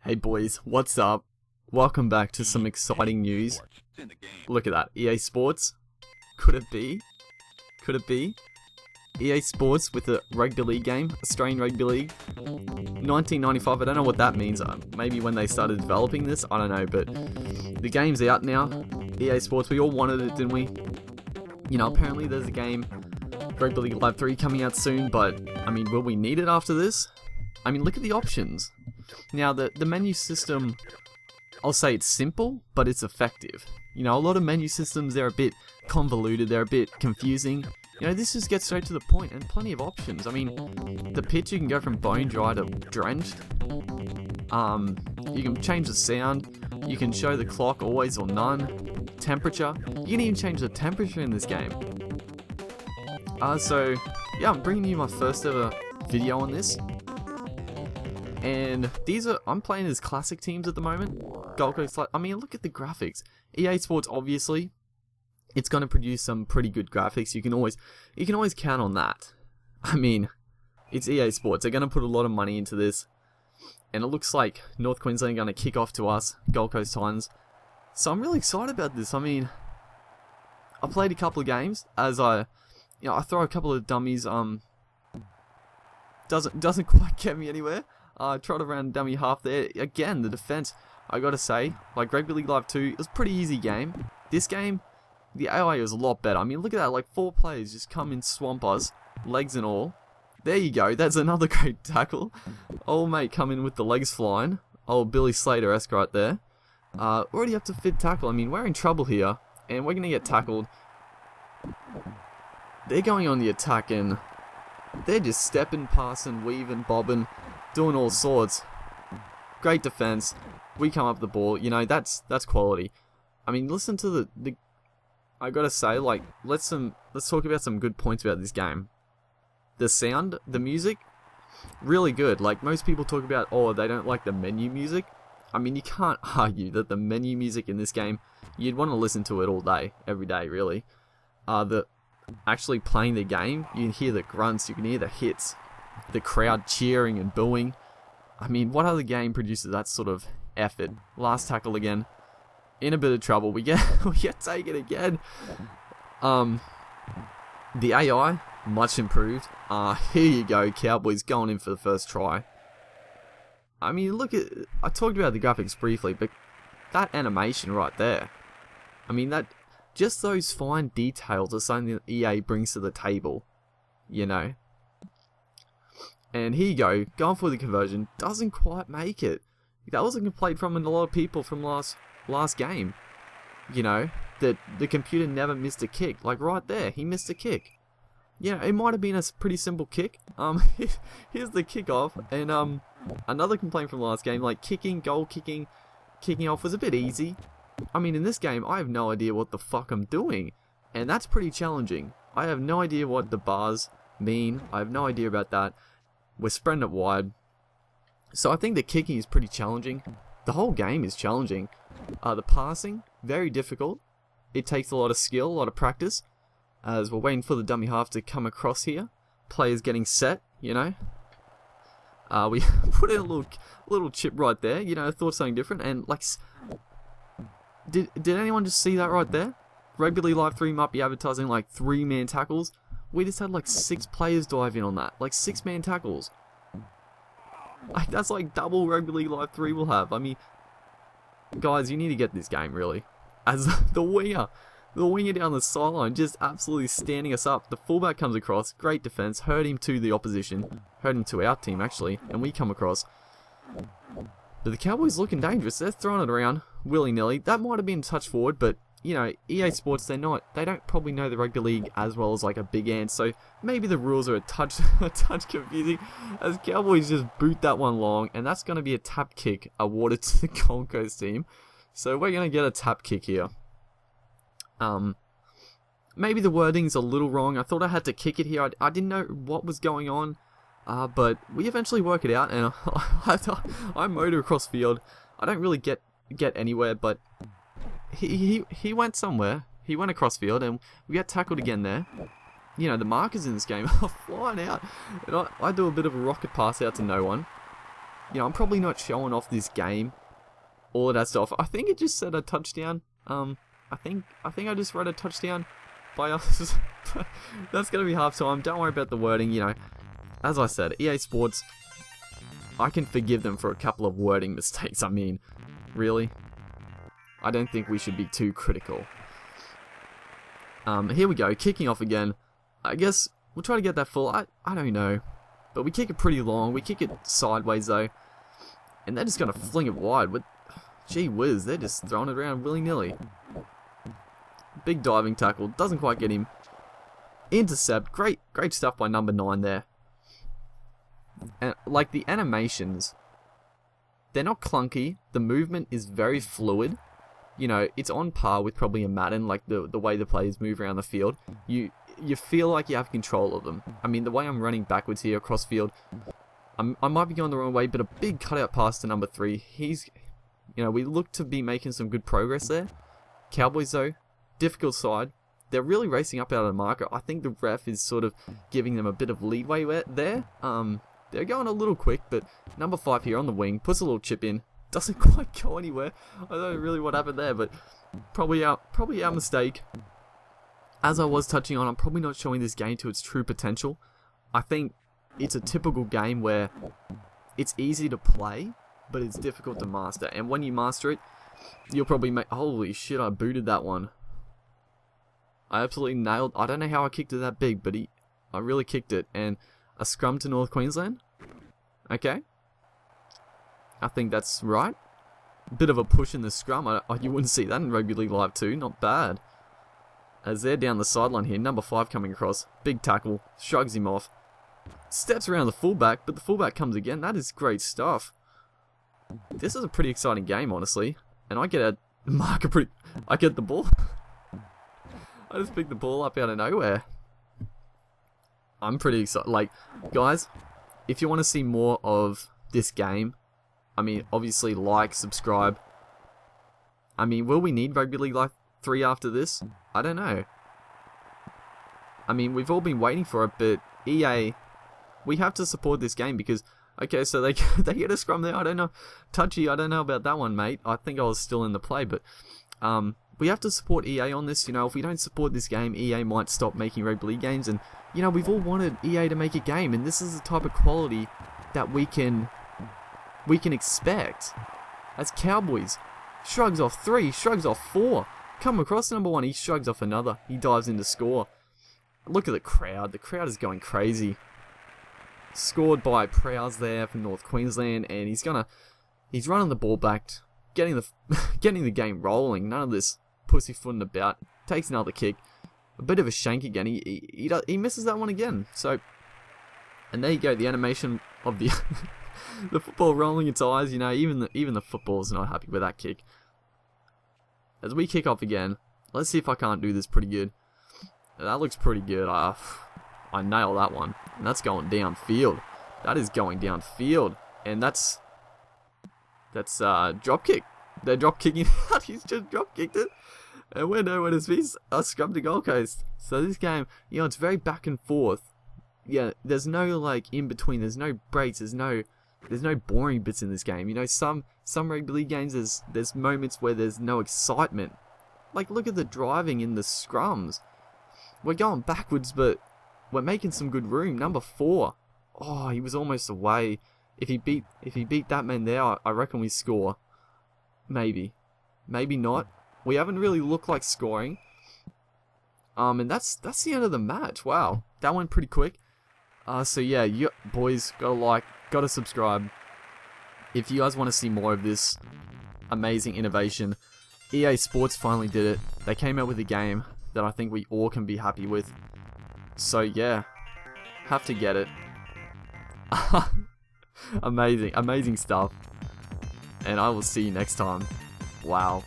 Hey boys, what's up? Welcome back to some exciting news. Look at that, EA Sports. Could it be? Could it be? EA Sports with a rugby league game, Australian Rugby League. 1995, I don't know what that means. Maybe when they started developing this, I don't know, but the game's out now. EA Sports, we all wanted it, didn't we? You know, apparently there's a game, Rugby League Live 3 coming out soon, but, I mean, will we need it after this? I mean, look at the options. Now, the menu system, I'll say it's simple, but it's effective. You know, a lot of menu systems, they're a bit convoluted, they're a bit confusing. You know, this just gets straight to the point, and plenty of options. I mean, the pitch, you can go from bone dry to drenched. You can change the sound. You can show the clock, always or none. Temperature. You can even change the temperature in this game. So, yeah, I'm bringing you my first ever video on this. And I'm playing as classic teams at the moment. Gold Coast, I mean, look at the graphics. EA Sports, obviously, it's going to produce some pretty good graphics. You can always count on that. I mean, it's EA Sports. They're going to put a lot of money into this. And it looks like North Queensland are going to kick off to us, Gold Coast Titans. So I'm really excited about this. I mean, I played a couple of games as I throw a couple of dummies. Doesn't quite get me anywhere. Trot around dummy half there. Again, the defense, I gotta say, like Rugby League Live 2, it was a pretty easy game. This game, the AI was a lot better. I mean, look at that, like 4 players just come and swamp us, legs and all. There you go, that's another great tackle. Old mate come in with the legs flying. Old Billy Slater-esque right there. Already up to fit tackle. I mean, we're in trouble here, and we're gonna get tackled. They're going on the attack, and they're just stepping, passing, weaving, bobbing, doing all sorts. Great defense. We come up the ball. You know, that's quality. I mean, listen to the I gotta say, like, let's talk about some good points about this game. The sound, the music, really good. Like, most people talk about, oh, they don't like the menu music. I mean, you can't argue that the menu music in this game, you'd want to listen to it all day, every day, really. Actually playing the game, you can hear the grunts, you can hear the hits, the crowd cheering and booing. I mean, what other game produces that sort of effort? Last tackle again. In a bit of trouble. We get taken again. The AI, much improved. Here you go, Cowboys going in for the first try. I mean, I talked about the graphics briefly, but that animation right there. I mean, just those fine details are something that EA brings to the table. You know? And here you go, going for the conversion, doesn't quite make it. That was a complaint from a lot of people from last game. You know, that the computer never missed a kick. Like right there, he missed a kick. Yeah, it might have been a pretty simple kick. Here's the kickoff, and another complaint from last game, like kicking off was a bit easy. I mean, in this game, I have no idea what the fuck I'm doing, and that's pretty challenging. I have no idea what the bars mean. I have no idea about that. We're spreading it wide. So I think the kicking is pretty challenging. The whole game is challenging. The passing, very difficult. It takes a lot of skill, a lot of practice. As we're waiting for the dummy half to come across here. Players getting set, you know. We put in a little chip right there. You know, thought something different. And like, did anyone just see that right there? Rugby League Live 3 might be advertising like 3-man tackles. We just had like 6 players dive in on that. Like 6-man tackles. Like, that's like double Rugby League Live 3 will have. I mean, guys, you need to get this game, really. As the winger down the sideline, just absolutely standing us up. The fullback comes across, great defense, hurt him to the opposition. Hurt him to our team, actually. And we come across. But the Cowboys looking dangerous. They're throwing it around willy-nilly. That might have been touch forward, but you know, EA Sports, they don't probably know the rugby league as well as like a big ant, so maybe the rules are a touch confusing, as Cowboys just boot that one long, and that's going to be a tap kick awarded to the Gold Coast team. So we're going to get a tap kick here. Maybe the wording's a little wrong. I thought I had to kick it here. I didn't know what was going on, but we eventually work it out, and I motor across field. I don't really get anywhere, but he went somewhere. He went across field, and we got tackled again there. You know, the markers in this game are flying out. And I do a bit of a rocket pass out to no one. You know, I'm probably not showing off this game, all of that stuff. I think it just said a touchdown. I think I just read a touchdown by us. That's gonna be half time. Don't worry about the wording. You know, as I said, EA Sports, I can forgive them for a couple of wording mistakes. I mean, really, I don't think we should be too critical. Here we go, kicking off again. I guess we'll try to get that full. I don't know, but we kick it pretty long. We kick it sideways though, and they're just gonna fling it wide. With, gee whiz, they're just throwing it around willy-nilly. Big diving tackle, doesn't quite get him. Intercept, great stuff by number 9 there. And like the animations, they're not clunky. The movement is very fluid. You know, it's on par with probably a Madden, like the way the players move around the field. You feel like you have control of them. I mean, the way I'm running backwards here across field, I might be going the wrong way, but a big cutout pass to number 3. He's, you know, we look to be making some good progress there. Cowboys though, difficult side. They're really racing up out of the marker. I think the ref is sort of giving them a bit of leeway there. They're going a little quick, but number 5 here on the wing puts a little chip in. Doesn't quite go anywhere. I don't know really what happened there, but probably our mistake. As I was touching on, I'm probably not showing this game to its true potential. I think it's a typical game where it's easy to play, but it's difficult to master. And when you master it, you'll probably make... Holy shit, I booted that one. I absolutely nailed... I don't know how I kicked it that big, but I really kicked it. And a scrum to North Queensland. Okay. I think that's right. Bit of a push in the scrum. You wouldn't see that in Rugby League Live 2. Not bad. As they're down the sideline here. Number 5 coming across. Big tackle. Shrugs him off. Steps around the fullback, but the fullback comes again. That is great stuff. This is a pretty exciting game, honestly. And I get a marker pretty... I get the ball. I just picked the ball up out of nowhere. I'm pretty excited. Like, guys, if you want to see more of this game, I mean, obviously like, subscribe. I mean, will we need Rugby League Live 3 after this? I don't know. I mean, we've all been waiting for it, but EA, we have to support this game because, okay, so they get a scrum there. I don't know. Touchy, I don't know about that one, mate. I think I was still in the play, but we have to support EA on this. You know, if we don't support this game, EA might stop making Rugby League games. And, you know, we've all wanted EA to make a game, and this is the type of quality that we can expect. As Cowboys, shrugs off 3, shrugs off 4. Come across number 1, he shrugs off another. He dives in to score. Look at the crowd. The crowd is going crazy. Scored by Prowse there for North Queensland, and he's running the ball back, getting the game rolling. None of this pussyfooting about. Takes another kick. A bit of a shank again. He misses that one again. So, and there you go. The animation of the the football rolling its eyes. You know, even the football's not happy with that kick. As we kick off again, let's see if I can't do this pretty good. That looks pretty good. I nail that one. And that's going downfield. That is going downfield. And that's drop kick. They're drop kicking out. He's just drop kicked it. And we're nowhere to be. I scrubbed the Gold Coast. So this game, you know, it's very back and forth. Yeah, there's no like in between. There's no breaks. There's no boring bits in this game. You know, some rugby league games there's moments where there's no excitement. Like look at the driving in the scrums. We're going backwards, but we're making some good room. Number 4. Oh, he was almost away. If he beat that man there, I reckon we score. Maybe. Maybe not. We haven't really looked like scoring. And that's the end of the match. Wow. That went pretty quick. So yeah, you boys gotta like, gotta subscribe. If you guys want to see more of this amazing innovation, EA Sports finally did it. They came out with a game that I think we all can be happy with. So yeah, have to get it. Amazing stuff. And I will see you next time. Wow.